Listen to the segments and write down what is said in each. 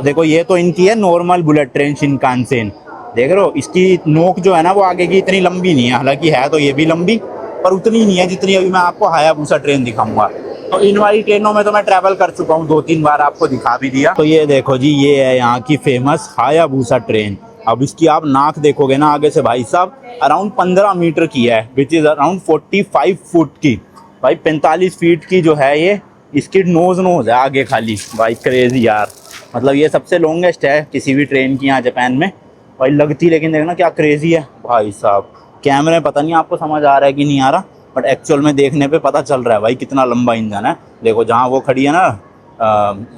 देखो ये तो इनकी है नॉर्मल बुलेट ट्रेन शिनकानसेन, देख रहे हो इसकी नोक जो है ना वो आगे की इतनी लंबी नहीं है, हालांकि है तो ये भी लंबी पर उतनी नहीं है जितनी अभी मैं आपको हायाबुसा ट्रेन दिखाऊंगा। तो इन वाली ट्रेनों में तो मैं ट्रैवल कर चुका हूँ, 2-3 बार आपको दिखा भी दिया। तो ये देखो जी, ये है यहाँ की फेमस हायाबुसा ट्रेन। अब इसकी आप नाक देखोगे ना आगे से भाई साहब, अराउंड 15 मीटर की है, विच इज अराउंड 45 फुट की। भाई 45 फीट की जो है ये इसकी नोज है आगे खाली। भाई क्रेजी यार, मतलब ये सबसे लॉन्गेस्ट है किसी भी ट्रेन की यहाँ जापान में भाई लगती। लेकिन देखना क्या क्रेजी है भाई साहब, कैमरे में पता नहीं आपको समझ आ रहा है कि नहीं आ रहा, बट एक्चुअल में देखने पे पता चल रहा है भाई कितना लंबा इंजन है। देखो जहाँ वो खड़ी है ना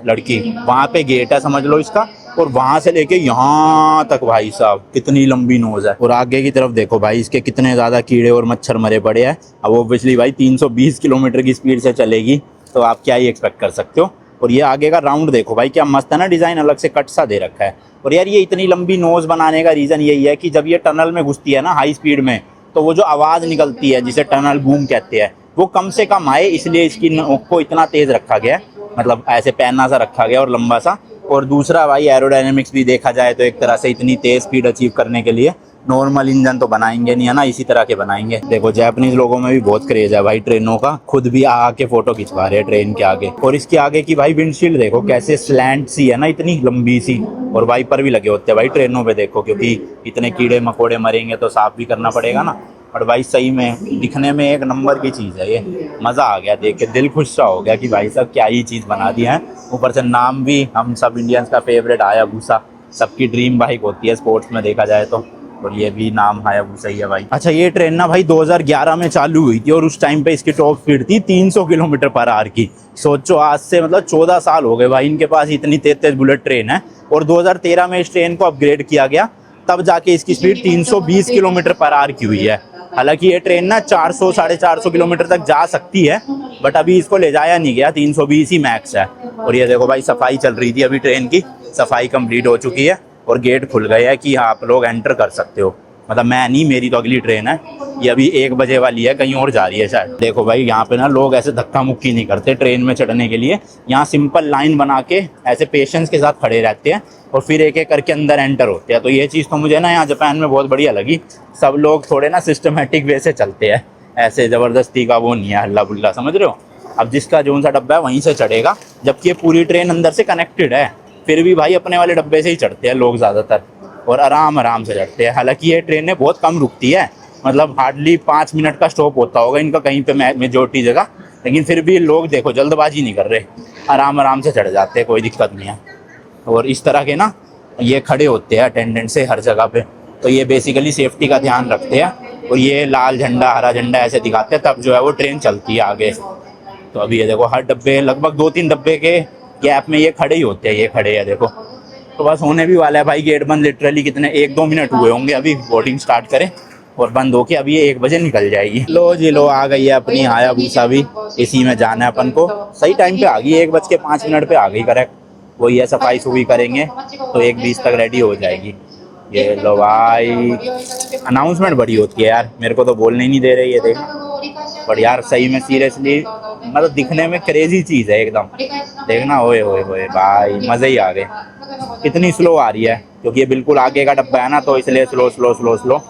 लड़की, वहाँ पे गेट है समझ लो इसका, और वहाँ से लेके यहाँ तक भाई साहब कितनी लंबी नोज है। और आगे की तरफ देखो भाई इसके कितने ज़्यादा कीड़े और मच्छर मरे पड़े हैं। अब ऑब्वियसली भाई 320 किलोमीटर की स्पीड से चलेगी तो आप क्या ही एक्सपेक्ट कर सकते हो। और ये आगे का राउंड देखो भाई क्या मस्त है ना, डिज़ाइन अलग से कट सा दे रखा है। और यार ये इतनी लंबी नोज बनाने का रीज़न यही है कि जब ये टनल में घुसती है ना हाई स्पीड में, तो वो जो आवाज़ निकलती है जिसे टनल बूम कहते हैं वो कम से कम आए, इसलिए इसकी नोक को इतना तेज़ रखा गया है, मतलब ऐसे पैना सा रखा गया और लंबा सा। और दूसरा भाई एरोडायनेमिक्स भी देखा जाए तो एक तरह से इतनी तेज़ स्पीड अचीव करने के लिए नॉर्मल इंजन तो बनाएंगे नहीं है ना, इसी तरह के बनाएंगे। देखो जापानीज लोगों में भी बहुत क्रेज है भाई ट्रेनों का, खुद भी आके फोटो खिंचवा रहे हैं ट्रेन के आगे। और इसके आगे की भाई विंडशील्ड देखो कैसे स्लैंट सी है ना, इतनी लंबी सी, और वाइपर भी लगे होते हैं भाई ट्रेनों पे देखो, क्योंकि इतने कीड़े मकोड़े मरेंगे तो साफ भी करना पड़ेगा ना। और भाई सही में दिखने में एक नंबर की चीज़ है ये, मज़ा आ गया देख के, दिल खुश सा हो गया कि भाई साहब क्या ही चीज़ बना दी है। ऊपर से नाम भी हम सब इंडियंस का फेवरेट हायाबुसा, सबकी ड्रीम बाइक होती है स्पोर्ट्स में देखा जाए तो, और ये भी नाम हायाबुसा ही है भाई। अच्छा ये ट्रेन ना भाई 2011 में चालू हुई थी और उस टाइम पे इसकी टॉप स्पीड थी 300 किलोमीटर पर आवर की। सोचो आज से मतलब 14 साल हो गए भाई इनके पास इतनी तेज बुलेट ट्रेन है। और 2013 में इस ट्रेन को अपग्रेड किया गया, तब जाके इसकी स्पीड 320 किलोमीटर पर आवर की हुई है। हालांकि ये ट्रेन ना 400-450 किलोमीटर तक जा सकती है, बट अभी इसको ले जाया नहीं गया, 320 ही मैक्स है। और ये देखो भाई सफाई चल रही थी अभी, ट्रेन की सफाई कंप्लीट हो चुकी है और गेट खुल गए हैं कि आप लोग एंटर कर सकते हो। मतलब मैं नहीं, मेरी तो अगली ट्रेन है, ये अभी 1 बजे वाली है, कहीं और जा रही है शायद। देखो भाई यहाँ पे ना लोग ऐसे धक्का मुक्की नहीं करते ट्रेन में चढ़ने के लिए, यहाँ सिंपल लाइन बना के ऐसे पेशेंस के साथ खड़े रहते हैं और फिर एक एक करके अंदर एंटर होते हैं। तो ये चीज़ तो मुझे ना यहाँ जापान में बहुत बढ़िया लगी, सब लोग थोड़े ना सिस्टमेटिक वे से चलते हैं, ऐसे ज़बरदस्ती का वो नहीं है हल्ला बुल्ला, समझ रहे हो। अब जिसका जो सा डब्बा है वहीं से चढ़ेगा, जबकि ये पूरी ट्रेन अंदर से कनेक्टेड है, फिर भी भाई अपने वाले डब्बे से ही चढ़ते हैं लोग ज़्यादातर, और आराम से चढ़ते हैं। हालांकि ये ट्रेनें बहुत कम रुकती है, मतलब हार्डली 5 मिनट का स्टॉप होता होगा इनका कहीं पे मेजोरिटी जगह, लेकिन फिर भी लोग देखो जल्दबाजी नहीं कर रहे, आराम से चढ़ जाते हैं, कोई दिक्कत नहीं है। और इस तरह के ना ये खड़े होते हैं अटेंडेंट से हर जगह पे, तो ये बेसिकली सेफ्टी का ध्यान रखते हैं। और ये लाल झंडा हरा झंडा ऐसे दिखाते हैं, तब जो है वो ट्रेन चलती है आगे। तो अभी ये देखो हर डब्बे, लगभग 2-3 डब्बे के गैप में ये खड़े ही होते हैं, ये खड़े हैं देखो। तो बस होने भी वाला है भाई गेट बंद, लिटरली कितने 1-2 मिनट हुए होंगे अभी बोर्डिंग स्टार्ट करें, और बंद होके अभी ये 1 बजे निकल जाएगी। लो जी लो, आ गई है अपनी हायाबुसा भी, इसी में जाना है अपन को। सही टाइम पे आ गई, 1:05 पे आ गई करेक्ट। वही है सफाई सुफाई करेंगे तो 1:20 तक रेडी हो जाएगी। ये लो भाई, अनाउंसमेंट बड़ी होती है यार, मेरे को तो बोलने ही नहीं दे रही है देख। पर यार सही में सीरियसली मतलब दिखने में क्रेजी चीज़ है एकदम, देखना। ओए होए होए भाई, मज़े ही आ गए। कितनी स्लो आ रही है क्योंकि ये बिल्कुल आगे का डब्बा है ना, तो इसलिए स्लो।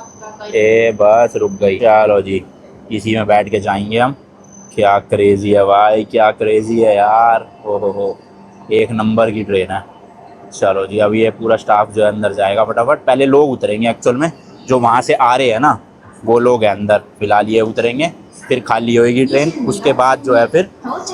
ए बस रुक गई, चलो जी इसी में बैठ के जाएंगे हम। क्या क्रेजी है भाई, क्या क्रेजी है यार, हो एक नंबर की ट्रेन है। चलो जी अब ये पूरा स्टाफ जो है अंदर जाएगा फटाफट, पहले लोग उतरेंगे एक्चुअल में, जो वहाँ से आ रहे हैं ना वो लोग हैं अंदर, फिलहाल ये उतरेंगे, फिर खाली होएगी ट्रेन, उसके बाद जो है फिर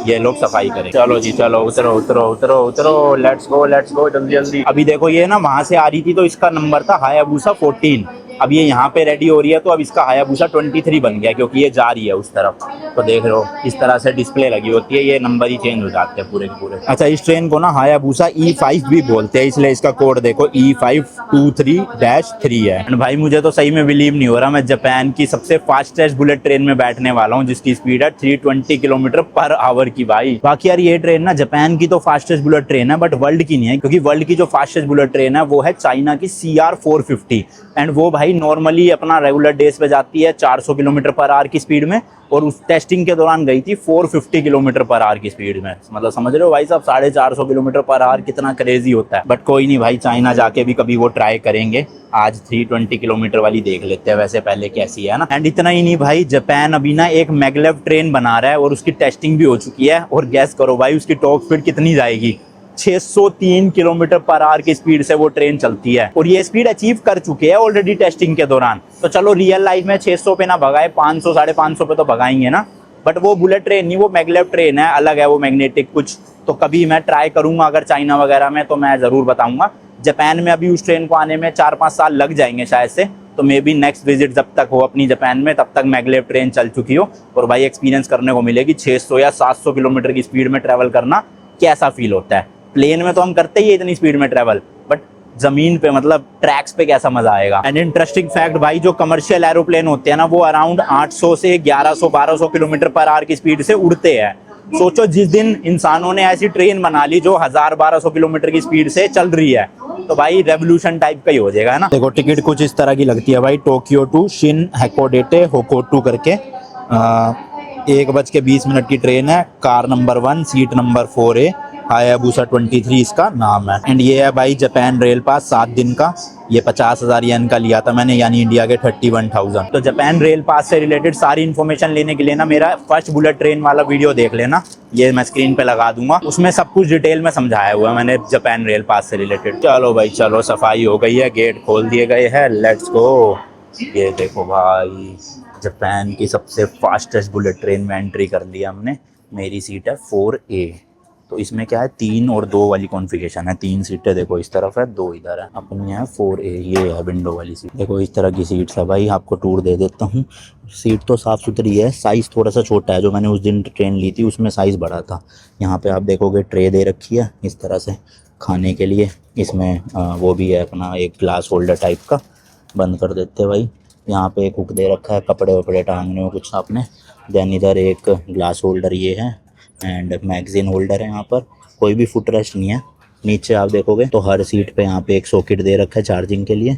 ये लोग सफाई करें। चलो जी चलो, उतरो, लेट्स गो जल्दी। अभी देखो ये ना वहाँ से आ रही थी तो इसका नंबर था हायाबुसा 14, अब ये यहाँ पे रेडी हो रही है तो अब इसका हायाबुसा 23 बन गया क्योंकि ये जा रही है उस तरफ। तो देख रहे हो इस तरह से डिस्प्ले लगी होती है, ये नंबर ही चेंज हो जाते हैं पूरे के पूरे। अच्छा इस ट्रेन को ना हायाबुसा E5 भी बोलते हैं, इसलिए इसका कोड देखो E523-3 है। एंड भाई मुझे तो सही में बिलीव नहीं हो रहा, मैं जापान की सबसे फास्टेस्ट बुलेट ट्रेन में बैठने वाला हूँ जिसकी स्पीड है 320 किलोमीटर पर आवर की भाई। बाकी यार ये ट्रेन ना जापान की तो फास्टेस्ट बुलेट ट्रेन है, बट वर्ल्ड की नहीं है, क्योंकि वर्ल्ड की जो फास्टेस्ट बुलेट ट्रेन है वो है चाइना की CR450, एंड वो भाई भाई नॉर्मली अपना रेगुलर डेज पे जाती है 400 किलोमीटर पर आवर की स्पीड में, और उस टेस्टिंग के दौरान गई थी 450 किलोमीटर पर आवर की स्पीड में। मतलब समझ रहे हो भाई साहब 450 किलोमीटर पर आवर कितना क्रेजी होता है। बट कोई नहीं भाई, चाइना जाके भी कभी वो ट्राई करेंगे। आज 320 किलोमीटर वाली देख लेते हैं वैसे पहले कैसी है ना। एंड इतना ही नहीं भाई, जापान अभी ना एक मैगलेव ट्रेन बना रहा है और उसकी टेस्टिंग भी हो चुकी है, और गैस करो भाई उसकी टॉप स्पीड कितनी जाएगी। 603 किलोमीटर पर आवर की स्पीड से वो ट्रेन चलती है, और ये स्पीड अचीव कर चुके हैं ऑलरेडी टेस्टिंग के दौरान। तो चलो रियल लाइफ में 600 पे ना भगाए, 500 550 पे तो भगाएंगे ना। बट वो बुलेट ट्रेन नहीं, वो मैगलेव ट्रेन है, अलग है वो, मैग्नेटिक कुछ। तो कभी मैं ट्राई करूंगा अगर चाइना वगैरह में, तो मैं ज़रूर बताऊंगा। जापान में अभी उस ट्रेन को आने में 4-5 साल लग जाएंगे शायद से, तो मे बी नेक्स्ट विजिट जब तक हो अपनी जापान में, तब तक मैगलेव ट्रेन चल चुकी हो, और भाई एक्सपीरियंस करने को मिलेगी 600 या 700 किलोमीटर की स्पीड में ट्रैवल करना कैसा फील होता है। प्लेन में तो हम करते ही इतनी स्पीड में ट्रैवल, बट जमीन पे मतलब ट्रैक्स पे कैसा मजा आएगा। एंड इंटरेस्टिंग फैक्ट भाई, जो कमर्शियल एरोप्लेन होते हैं ना, वो अराउंड 800 से 1100-1200 किलोमीटर पर आवर की स्पीड से उड़ते हैं। सोचो जिस दिन इंसानों ने ऐसी ट्रेन बना ली जो 1000-1200 किलोमीटर की स्पीड से चल रही है, तो भाई रेवोल्यूशन टाइप का ही हो जाएगा, है ना। देखो टिकट कुछ इस तरह की लगती है भाई, टोक्यो टू शिन हैकोडेटे होकोटू करके 1:20 की ट्रेन है। Car number 1, seat number 4A, Hayabusa 23 इसका नाम है। एंड ये है भाई जापान रेल पास 7 दिन का, ये 50,000 येन का लिया था मैंने, यानी इंडिया के 31,000। तो जापान रेल पास से रिलेटेड सारी इन्फॉर्मेशन लेने के लिए ना मेरा फर्स्ट बुलेट ट्रेन वाला वीडियो देख लेना, ये मैं स्क्रीन पे लगा दूंगा, उसमें सब कुछ डिटेल में समझाया हुआ है मैंने जापान रेल पास से रिलेटेड। चलो भाई चलो, सफाई हो गई है, गेट खोल दिए गए हैं, लेट्स गो। ये देखो भाई, जापान की सबसे फास्टेस्ट बुलेट ट्रेन में एंट्री कर लिया हमने। मेरी सीट है 4A। तो इसमें क्या है, 3 और 2 वाली कॉन्फ़िगरेशन है। 3 सीटें देखो इस तरफ है, 2 इधर है। अपनी है 4A, ये है विंडो वाली सीट। देखो इस तरह की सीट्स है भाई, आपको टूर दे देता हूँ। सीट तो साफ़ सुथरी है, साइज़ थोड़ा सा छोटा है। जो मैंने उस दिन ट्रेन ली थी उसमें साइज़ बड़ा था। यहाँ पे आप देखोगे ट्रे दे रखी है इस तरह से खाने के लिए। इसमें वो भी है अपना एक ग्लास होल्डर टाइप का, बंद कर देते भाई। यहाँ पे एक हुक दे रखा है कपड़े वपड़े टांगने हो कुछ आपने। देन इधर एक ग्लास होल्डर ये है, एंड मैगजीन होल्डर है। यहाँ पर कोई भी फुट रेस्ट नहीं है। नीचे आप देखोगे तो हर सीट पे यहाँ पे एक सॉकेट दे रखा है चार्जिंग के लिए।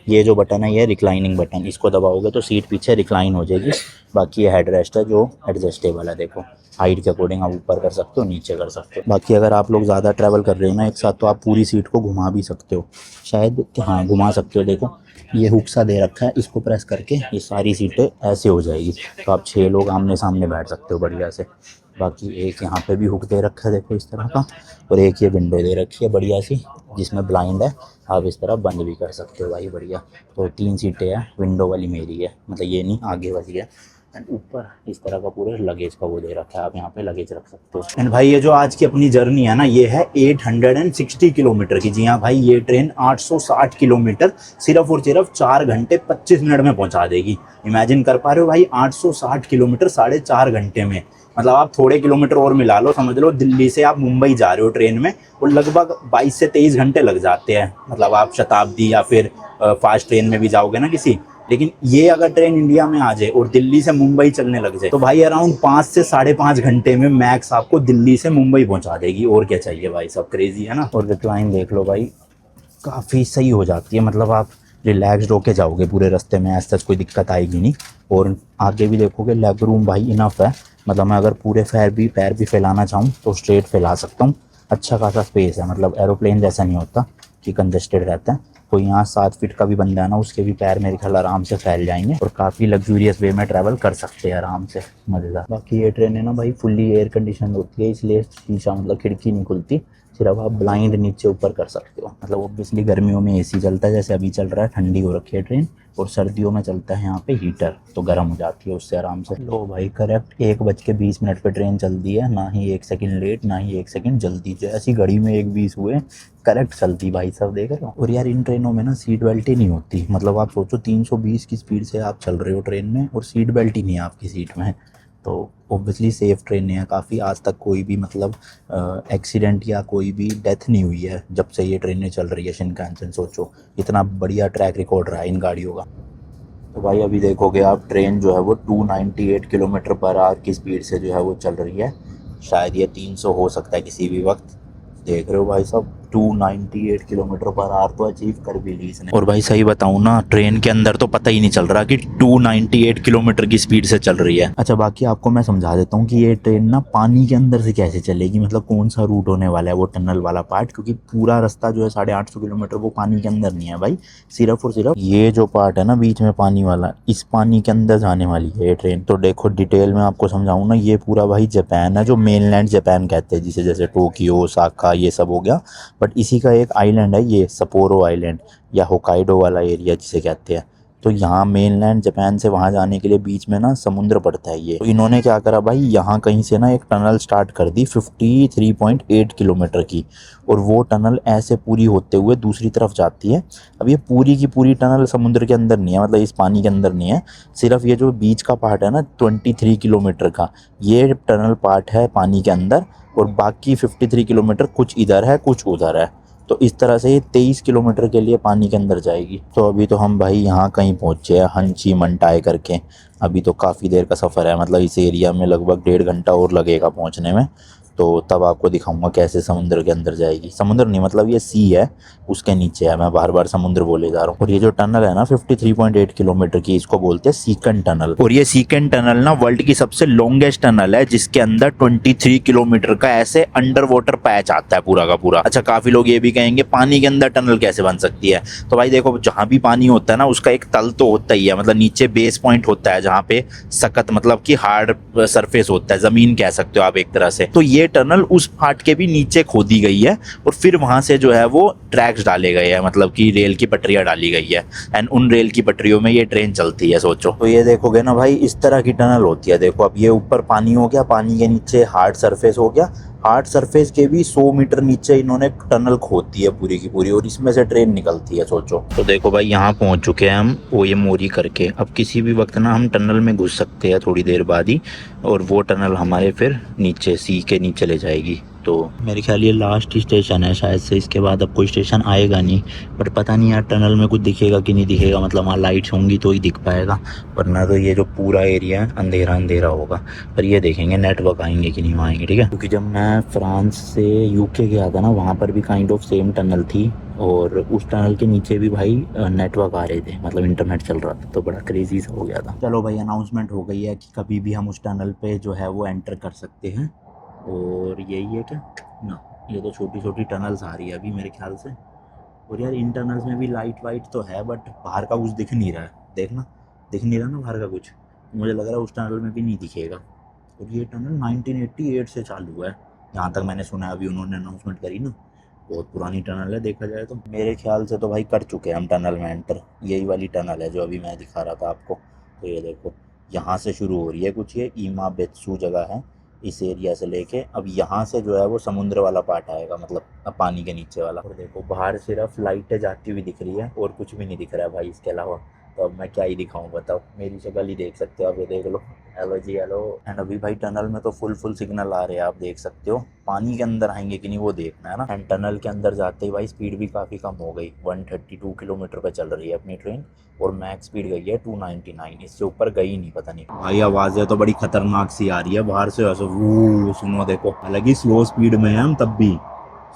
ये जो बटन है ये रिक्लाइनिंग बटन, इसको दबाओगे तो सीट पीछे रिक्लाइन हो जाएगी। बाकी ये हेड रेस्ट है जो एडजस्टेबल है। देखो हाइट के अकॉर्डिंग आप ऊपर कर सकते हो, नीचे कर सकते हो। बाकी अगर आप लोग ज़्यादा ट्रैवल कर रहे हो ना एक साथ, तो आप पूरी सीट को घुमा भी सकते हो, शायद हाँ घुमा सकते हो। देखो ये हुक सा दे रखा है, इसको प्रेस करके ये सारी सीटें ऐसे हो जाएगी, तो आप 6 लोग आमने सामने बैठ सकते हो बढ़िया से। बाकी एक यहाँ पे भी हुक दे रखा है देखो इस तरह का, और एक ये विंडो दे रखी है बढ़िया सी जिसमें ब्लाइंड है, आप इस तरह बंद भी कर सकते हो भाई बढ़िया। तो 3 सीटें हैं, विंडो वाली मेरी है, मतलब ये नहीं आगे वाली है। एंड ऊपर इस तरह का पूरे लगेज का वो दे रखा है, आप यहाँ पे लगेज रख सकते हो। एंड भाई ये जो आज की अपनी जर्नी है ना, ये है 860 किलोमीटर की। जी हाँ भाई, ये ट्रेन 860 किलोमीटर सिर्फ और सिर्फ 4 घंटे 25 मिनट में पहुँचा देगी। इमेजिन कर पा रहे हो भाई, 860 किलोमीटर 4.5 घंटे में। मतलब आप थोड़े किलोमीटर और मिला लो, समझ लो दिल्ली से आप मुंबई जा रहे हो ट्रेन में, और लगभग 22 से 23 घंटे लग जाते हैं। मतलब आप शताब्दी या फिर फास्ट ट्रेन में भी जाओगे ना किसी। लेकिन ये अगर ट्रेन इंडिया में आ जाए और दिल्ली से मुंबई चलने लग जाए, तो भाई अराउंड 5 से 5.5 घंटे में मैक्स आपको दिल्ली से मुंबई पहुंचा देगी। और क्या चाहिए भाई, सब क्रेजी है ना। और रिक्लाइन देख लो भाई, काफ़ी सही हो जाती है। मतलब आप रिलैक्स्ड होके जाओगे पूरे रास्ते में, ऐसा कोई दिक्कत आएगी नहीं। और आगे भी देखोगे लेग रूम भाई इनफ है। मतलब मैं अगर पूरे पैर भी फैलाना चाहूँ तो स्ट्रेट फैला सकता हूँ। अच्छा खासा स्पेस है, मतलब एरोप्लेन जैसा नहीं होता कि कंजस्टेड रहता है। कोई यहाँ 7 फीट का भी बंदा है ना, उसके भी पैर मेरे ख्याल आराम से फैल जाएंगे, और काफ़ी लग्जूरियस वे में ट्रैवल कर सकते हैं आराम से, मज़ेदार। बाकी ये ट्रेन है ना भाई फुल्ली एयर कंडीशन होती है, इसलिए शीशा मतलब खिड़की नहीं खुलती, सिर्फ आप ब्लाइंड नीचे ऊपर कर सकते हो। मतलब ऑब्वियसली गर्मियों में एसी चलता है, जैसे अभी चल रहा है, ठंडी हो रखी है ट्रेन, और सर्दियों में चलता है यहाँ पे हीटर, तो गर्म हो जाती है उससे आराम से। लो भाई करेक्ट 1:20 पे ट्रेन चलती है, ना ही 1 सेकंड लेट ना ही 1 सेकंड जल्दी। जो ऐसी घड़ी में 1:20 हुए करेक्ट चलती भाई, सब देख रहे हो। और यार इन ट्रेनों में ना सीट बेल्ट ही नहीं होती। मतलब आप सोचो 320 की स्पीड से आप चल रहे हो ट्रेन में, और सीट बेल्ट ही नहीं है आपकी सीट में, तो ऑब्वियसली सेफ़ ट्रेन है काफ़ी। आज तक कोई भी मतलब एक्सीडेंट या कोई भी डेथ नहीं हुई है जब से ये ट्रेनें चल रही है शिनकानसेन। सोचो इतना बढ़िया ट्रैक रिकॉर्ड रहा है इन गाड़ियों का। तो भाई अभी देखोगे आप ट्रेन जो है वो 298 किलोमीटर पर आवर की स्पीड से जो है वो चल रही है। शायद ये 300 हो सकता है किसी भी वक्त। देख रहे हो भाई साहब, 298 किलोमीटर पर आवर तो अचीव कर भी ली इसने। और भाई सही बताऊं ना, ट्रेन के अंदर तो पता ही नहीं चल रहा कि 298 किलोमीटर की स्पीड से चल रही है। अच्छा बाकी आपको मैं समझा देता हूँ कि ये ट्रेन ना पानी के अंदर से कैसे चलेगी, मतलब कौन सा रूट होने वाला है वो टनल वाला पार्ट, क्योंकि पूरा रास्ता जो है 850 किलोमीटर वो पानी के अंदर नहीं है भाई। सिर्फ और सिर्फ ये जो पार्ट है ना बीच में पानी वाला, इस पानी के अंदर जाने वाली है ये ट्रेन। तो देखो डिटेल में आपको समझाऊँ ना, ये पूरा भाई जापान है, जो मेनलैंड जापान कहते हैं जिसे, जैसे टोक्यो, ओसाका ये सब हो गया। बट इसी का एक आइलैंड है ये सपोरो आइलैंड, या होकाइडो वाला एरिया जिसे कहते हैं। तो यहाँ मेनलैंड जापान से वहाँ जाने के लिए बीच में ना समुद्र पड़ता है ये। तो इन्होंने क्या करा भाई, यहाँ कहीं से ना एक टनल स्टार्ट कर दी 53.8 किलोमीटर की, और वो टनल ऐसे पूरी होते हुए दूसरी तरफ जाती है। अब ये पूरी की पूरी टनल समुद्र के अंदर नहीं है, मतलब इस पानी के अंदर नहीं है, सिर्फ ये जो बीच का पार्ट है ना 23 किलोमीटर का, ये टनल पार्ट है पानी के अंदर, और बाकी 53 किलोमीटर कुछ इधर है कुछ उधर है। तो इस तरह से ये 23 किलोमीटर के लिए पानी के अंदर जाएगी। तो अभी तो हम भाई यहाँ कहीं पहुँचे हैं, हंची मंटाए करके। अभी तो काफ़ी देर का सफ़र है, मतलब इस एरिया में लगभग 1.5 घंटा और लगेगा पहुँचने में। तो तब आपको दिखाऊंगा कैसे समुद्र के अंदर जाएगी। समुद्र नहीं, मतलब ये सी है, उसके नीचे है, मैं बार बार समुद्र बोले जा रहा हूँ। और ये जो टनल है ना 53.8 किलोमीटर की, इसको बोलते हैं सीकन टनल। और ये सीकन टनल ना वर्ल्ड की सबसे लॉन्गेस्ट टनल है, जिसके अंदर 23 किलोमीटर का ऐसे अंडर वाटर पैच आता है पूरा का पूरा। अच्छा काफी लोग ये भी कहेंगे पानी के अंदर टनल कैसे बन सकती है, तो भाई देखो जहाँ भी पानी होता है ना उसका एक तल तो होता ही है, मतलब नीचे बेस पॉइंट होता है जहाँ पे सख्त मतलब कि हार्ड सरफेस होता है, जमीन कह सकते हो आप एक तरह से। तो ये टनल उस पार्ट के भी नीचे खोदी गई है, और फिर वहां से जो है वो ट्रैक्स डाले गए हैं, मतलब कि रेल की पटरियां डाली गई है, एंड उन रेल की पटरियों में ये ट्रेन चलती है। सोचो तो ये देखोगे ना भाई, इस तरह की टनल होती है। देखो अब ये ऊपर पानी हो गया, पानी के नीचे हार्ड सरफेस हो गया, हार्ड सरफेस के भी 100 मीटर नीचे इन्होंने टनल खोदी है पूरी की पूरी, और इसमें से ट्रेन निकलती है। सोचो तो देखो भाई यहाँ पहुंच चुके हैं हम वो ये मोरी करके। अब किसी भी वक्त ना हम टनल में घुस सकते हैं थोड़ी देर बाद ही, और वो टनल हमारे फिर नीचे सी के नीचे ले जाएगी। तो मेरे ख्याल ये लास्ट स्टेशन है शायद से, इसके बाद अब कोई स्टेशन आएगा नहीं। बट पता नहीं यार टनल में कुछ दिखेगा कि नहीं दिखेगा, मतलब वहाँ लाइट्स होंगी तो ही दिख पाएगा, वरना तो ये जो पूरा एरिया है अंधेरा अंधेरा होगा। पर ये देखेंगे नेटवर्क आएंगे कि नहीं आएंगे, ठीक है। क्योंकि जब मैं फ्रांस से यूके गया था ना, वहाँ पर भी काइंड ऑफ सेम टनल थी, और उस टनल के नीचे भी भाई नेटवर्क आ रहे थे, मतलब इंटरनेट चल रहा था। तो बड़ा क्रेजी सा हो गया था। चलो भाई अनाउंसमेंट हो गई है कि कभी भी हम उस टनल पे जो है वो एंटर कर सकते हैं। और यही है क्या ना, ये तो छोटी छोटी टनल्स आ रही है अभी मेरे ख्याल से। और यार इन टनल्स में भी लाइट वाइट तो है, बट बाहर का कुछ दिख नहीं रहा है। देखना दिख नहीं रहा ना बाहर का कुछ, मुझे लग रहा है उस टनल में भी नहीं दिखेगा। और ये टनल 1988 से चालू है, जहाँ तक मैंने सुना है, अभी उन्होंने अनाउंसमेंट करी ना। बहुत पुरानी टनल है देखा जाए तो। मेरे ख्याल से तो भाई कर चुके हैं हम टनल में एंटर। यही वाली टनल है जो अभी मैं दिखा रहा था आपको। तो ये देखो यहाँ से शुरू हो रही है कुछ, ये ईमा बेत्सू जगह है, इस एरिया से लेके अब यहाँ से जो है वो समुद्र वाला पार्ट आएगा, मतलब अब पानी के नीचे वाला। और देखो बाहर सिर्फ लाइटें जाती हुई दिख रही है और कुछ भी नहीं दिख रहा है भाई इसके अलावा। तो अब मैं क्या ही दिखाऊं बताओ, मेरी शक्ल ही देख सकते हो आप, ये देख लो, हेलो जी हेलो। एंड अभी भाई टनल में तो फुल सिग्नल आ रहे हैं, आप देख सकते हो। पानी के अंदर आएंगे कि नहीं वो देखना है ना। एंड टनल के अंदर जाते ही भाई स्पीड भी काफ़ी कम हो गई, 132 किलोमीटर पे चल रही है अपनी ट्रेन, और मैक्स स्पीड गई है 299, इससे ऊपर गई नहीं, पता नहीं। भाई आवाज़ें तो बड़ी खतरनाक सी आ रही है बाहर से, ऐसे वो सुनो देखो। हालांकि स्लो स्पीड में है हम तब भी,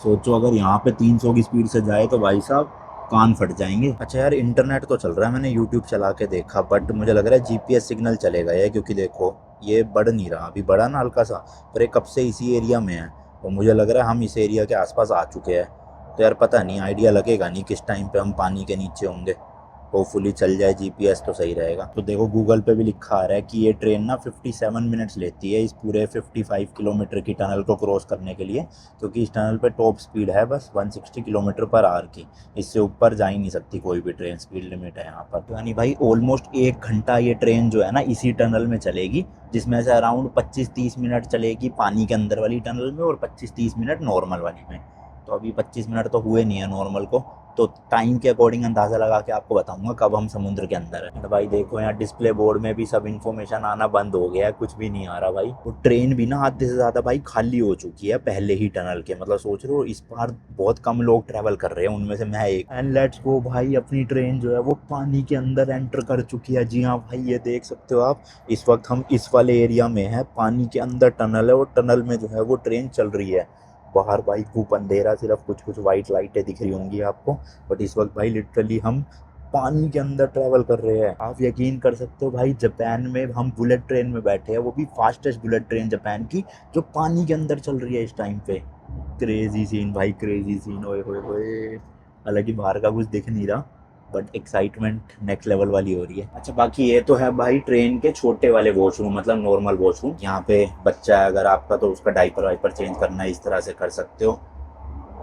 सोचो अगर यहाँ पे 300 की स्पीड से जाए तो भाई साहब कान फट जाएंगे। अच्छा यार इंटरनेट तो चल रहा है, मैंने यूट्यूब चला के देखा, बट मुझे लग रहा है जीपीएस सिग्नल चलेगा ये, क्योंकि देखो ये बढ़ नहीं रहा, अभी बढ़ा ना हल्का सा, पर ये कब से इसी एरिया में है, और मुझे लग रहा है हम इस एरिया के आसपास आ चुके हैं। तो यार पता नहीं, आइडिया लगेगा नहीं किस टाइम पे हम पानी के नीचे होंगे। होपफुली चल जाए जीपीएस तो सही रहेगा। तो देखो गूगल पे भी लिखा आ रहा है कि ये ट्रेन ना 57 मिनट्स लेती है इस पूरे 55 किलोमीटर की टनल को क्रॉस करने के लिए, क्योंकि इस टनल पे टॉप स्पीड है बस 160 किलोमीटर पर आवर की, इससे ऊपर जा ही नहीं सकती कोई भी ट्रेन, स्पीड लिमिट है यहाँ पर। यानी भाई ऑलमोस्ट 1 घंटा ये ट्रेन जो है ना इसी टनल में चलेगी, जिसमें से अराउंड 25-30 मिनट चलेगी पानी के अंदर वाली टनल में, और 25-30 मिनट नॉर्मल वाली में। तो अभी 25 मिनट तो हुए नहीं है नॉर्मल को, तो टाइम के अकॉर्डिंग अंदाज़ा लगा के आपको बताऊंगा कब हम समुद्र के अंदर है। भाई देखो यहाँ डिस्प्ले बोर्ड में भी सब इन्फॉर्मेशन आना बंद हो गया है, कुछ भी नहीं आ रहा भाई। वो ट्रेन भी ना आधे से ज़्यादा भाई खाली हो चुकी है पहले ही टनल के, मतलब सोच रहे हो इस बार बहुत कम लोग ट्रैवल कर रहे हैं, उनमें से मैं एक। एंड लेट्स गो भाई, अपनी ट्रेन जो है वो पानी के अंदर एंटर कर चुकी है। जी हाँ भाई ये देख सकते हो आप, इस वक्त हम इस वाले एरिया में है, पानी के अंदर टनल है, और टनल में जो है वो ट्रेन चल रही है। बाहर भाई खूब अंधेरा, सिर्फ कुछ कुछ वाइट लाइटें दिख रही होंगी आपको। बट इस वक्त भाई लिटरली हम पानी के अंदर ट्रैवल कर रहे हैं। आप यकीन कर सकते हो भाई, जापान में हम बुलेट ट्रेन में बैठे हैं, वो भी फास्टेस्ट बुलेट ट्रेन जापान की, जो पानी के अंदर चल रही है इस टाइम पे। क्रेजी सीन भाई, क्रेजी सीन। ओए होए होए, हालांकि बाहर का कुछ दिख नहीं रहा, बट एक्साइटमेंट नेक्स्ट लेवल वाली हो रही है। अच्छा, बाकी ये तो है भाई ट्रेन के छोटे वाले वॉशरूम, मतलब नॉर्मल वॉशरूम। यहाँ पे बच्चा है अगर आपका, तो उसका डाइपर वाइपर चेंज करना है, इस तरह से कर सकते हो।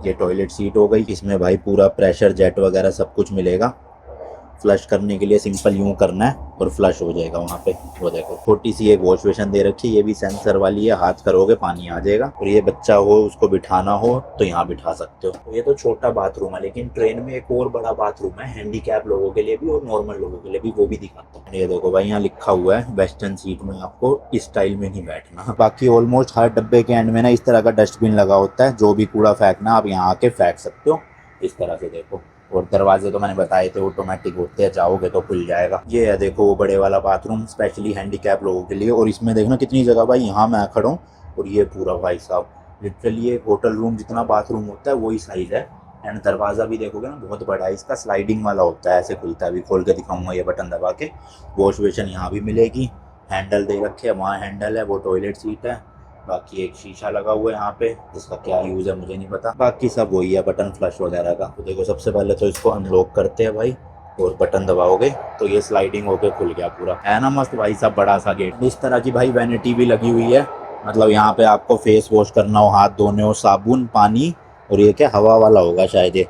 ये टॉयलेट सीट हो गई, इसमें भाई पूरा प्रेशर जेट वगैरह सब कुछ मिलेगा। फ्लश करने के लिए सिंपल यूं करना है और फ्लश हो जाएगा वहाँ पे। वो देखो छोटी सी एक वॉश बेसिन दे रखी है, ये भी सेंसर वाली है, हाथ करोगे पानी आ जाएगा। और ये बच्चा हो उसको बिठाना हो तो यहाँ बिठा सकते हो। तो ये तो छोटा बाथरूम है, लेकिन ट्रेन में एक और बड़ा बाथरूम है हैंडीकैप लोगों के लिए भी और नॉर्मल लोगों के लिए भी, वो भी दिखाता हूँ। ये देखो भाई, यहाँ लिखा हुआ है वेस्टर्न सीट में आपको इस स्टाइल में नहीं बैठना। बाकी ऑलमोस्ट हर डब्बे के एंड में ना इस तरह का डस्टबिन लगा होता है, जो भी कूड़ा फेंकना आप यहाँ आके फेंक सकते हो इस तरह से। देखो, और दरवाजे तो मैंने बताए थे ऑटोमेटिक होते हैं, जाओगे तो खुल जाएगा। ये है देखो वो बड़े वाला बाथरूम, स्पेशली हैंडीकैप लोगों के लिए। और इसमें देखना कितनी जगह भाई, यहाँ मैं खड़ा हूँ और ये पूरा भाई साहब लिटरली एक होटल रूम जितना बाथरूम होता है वही साइज है। एंड दरवाज़ा भी देखोगे ना बहुत बड़ा है, इसका स्लाइडिंग वाला होता है, ऐसे खुलता है। अभी खोल के दिखाऊंगा ये बटन दबा के। वॉश बेसिन यहाँ भी मिलेगी, हैंडल दे रखे है, वहाँ हैंडल है, वो टॉयलेट सीट है। बाकी एक शीशा लगा हुआ है यहाँ पे, जिसका क्या यूज़ है मुझे नहीं पता। बाकी सब वही है, बटन फ्लश वगैरह का। तो देखो सबसे पहले तो इसको अनलॉक करते हैं भाई, और बटन दबाओगे तो ये स्लाइडिंग होके खुल गया पूरा। है ना मस्त भाई साहब, बड़ा सा गेट। इस तरह की भाई वैनिटी भी लगी हुई है, मतलब यहाँ पे आपको फेस वॉश करना हो, हाथ धोने हो, साबुन पानी। और ये क्या हवा वाला होगा शायद ये,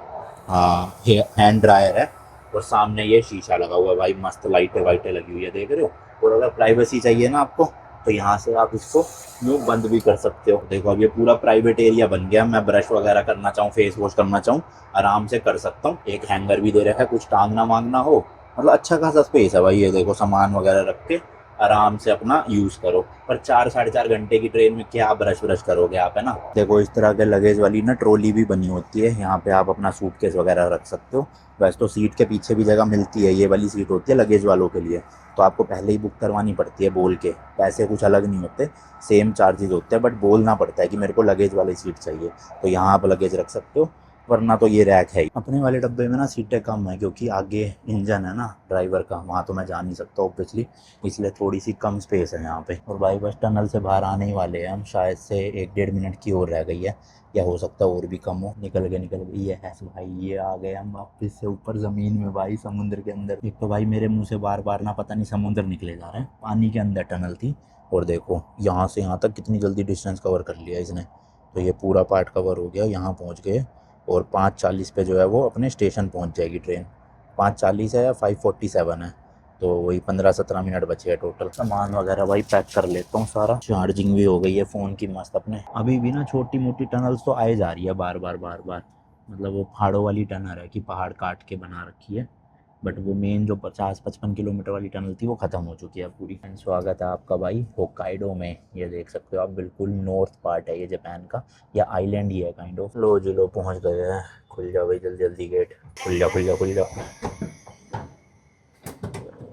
हाँ हैंड ड्रायर है। और सामने ये शीशा लगा हुआ है भाई, मस्त लाइटें वाइटें लगी हुई है, देख रहे हो। और अगर प्राइवेसी चाहिए ना आपको, तो यहाँ से आप इसको यूँ बंद भी कर सकते हो। देखो अब ये पूरा प्राइवेट एरिया बन गया। मैं ब्रश वगैरह करना चाहूँ, फेस वॉश करना चाहूँ, आराम से कर सकता हूँ। एक हैंगर भी दे रखा है, कुछ टांगना मांगना हो, मतलब अच्छा खासा स्पेस है भाई। ये देखो सामान वगैरह रख के आराम से अपना यूज़ करो। पर 4-4.5 घंटे की ट्रेन में क्या ब्रश करोगे आप, है ना। देखो इस तरह के लगेज वाली ना ट्रॉली भी बनी होती है, यहाँ पे आप अपना सूटकेस वगैरह रख सकते हो। वैसे तो सीट के पीछे भी जगह मिलती है, ये वाली सीट होती है लगेज वालों के लिए, तो आपको पहले ही बुक करवानी पड़ती है बोल के। पैसे कुछ अलग नहीं होते, सेम चार्जेस होते हैं, बट बोलना पड़ता है कि मेरे को लगेज वाली सीट चाहिए, तो यहाँ आप लगेज रख सकते हो। वरना तो ये रैक है। अपने वाले डब्बे में ना सीटें कम है, क्योंकि आगे इंजन है ना ड्राइवर का, वहाँ तो मैं जा नहीं सकता ऑब्वियसली, इसलिए थोड़ी सी कम स्पेस है यहाँ पे। और भाई बस टनल से बाहर आने ही वाले हैं हम, शायद से 1-1.5 मिनट की और रह गई है, या हो सकता है और भी कम हो। निकल गए ये है भाई, ये आ गए हम वापस से ऊपर ज़मीन में भाई, समुद्र के अंदर। एक तो भाई मेरे मुंह से बार बार ना पता नहीं समुद्र निकले जा रहे हैं, पानी के अंदर टनल थी। और देखो यहाँ से यहाँ तक कितनी जल्दी डिस्टेंस कवर कर लिया इसने। तो ये पूरा पार्ट कवर हो गया, यहाँ पहुँच गए। और 5:40 पे जो है वो अपने स्टेशन पहुँच जाएगी ट्रेन। 5:40 है या 5:47 है, तो वही 15-17 मिनट बचे हैं टोटल। सामान वगैरह भाई पैक कर लेता हूँ सारा। चार्जिंग भी हो गई है फ़ोन की मस्त अपने। अभी भी ना छोटी मोटी टनल्स तो आए जा रही है बार बार, मतलब वो पहाड़ों वाली टनल है कि पहाड़ काट के बना रखी है, बट वो मेन जो 50-55 किलोमीटर वाली टनल थी वो ख़त्म हो चुकी है पूरी। स्वागत है आपका भाई होक्काइडो में। ये देख सकते हो आप, बिल्कुल नॉर्थ पार्ट है ये जापान का, या आइलैंड ही है काइंड ऑफ। लो जी लो, पहुँच गए हैं। खुल जाओ भाई जल्दी जल्दी, गेट खुल जाओ खुल जाओ खुल जाओ।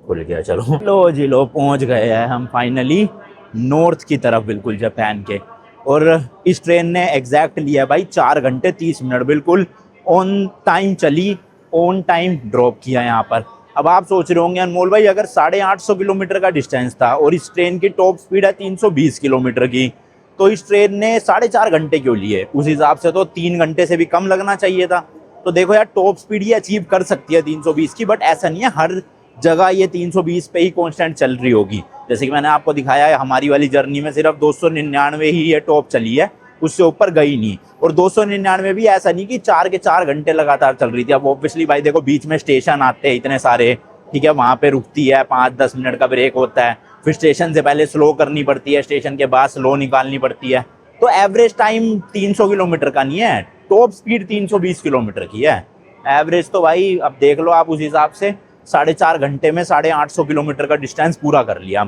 खुल गया, चलो। लो जी लो, पहुँच गए हैं हम फाइनली नॉर्थ की तरफ, बिल्कुल जापान के। और इस ट्रेन ने एग्जैक्ट लिया भाई 4 घंटे 30 मिनट, बिल्कुल ऑन टाइम चली, ऑन टाइम ड्रॉप किया यहाँ पर। अब आप सोच रहे होंगे अनमोल भाई, अगर 850 किलोमीटर का डिस्टेंस था और इस ट्रेन की टॉप स्पीड है 320 किलोमीटर की, तो इस ट्रेन ने 4.5 घंटे क्यों लिए? उस हिसाब से तो 3 घंटे से भी कम लगना चाहिए था। तो देखो यार, टॉप स्पीड ये अचीव कर सकती है 320 की, बट ऐसा नहीं है हर जगह ये 320 पे ही कांस्टेंट चल रही होगी। जैसे कि मैंने आपको दिखाया है, हमारी वाली जर्नी में सिर्फ 299 ही ये टॉप चली है, उससे ऊपर गई नहीं। और 299 भी ऐसा नहीं कि 4 के 4 घंटे लगातार चल रही थी। अब ऑब्वियसली भाई देखो, बीच में स्टेशन आते हैं इतने सारे, ठीक है, वहाँ पे रुकती है, 5-10 मिनट का ब्रेक होता है, फिर स्टेशन से पहले स्लो करनी पड़ती है, स्टेशन के बाद स्लो निकालनी पड़ती है। तो एवरेज टाइम 300 किलोमीटर का नहीं है, टॉप स्पीड 320 किलोमीटर की है। एवरेज तो भाई अब देख लो आप, उस हिसाब से 4.5 घंटे में 850 किलोमीटर का डिस्टेंस पूरा कर लिया।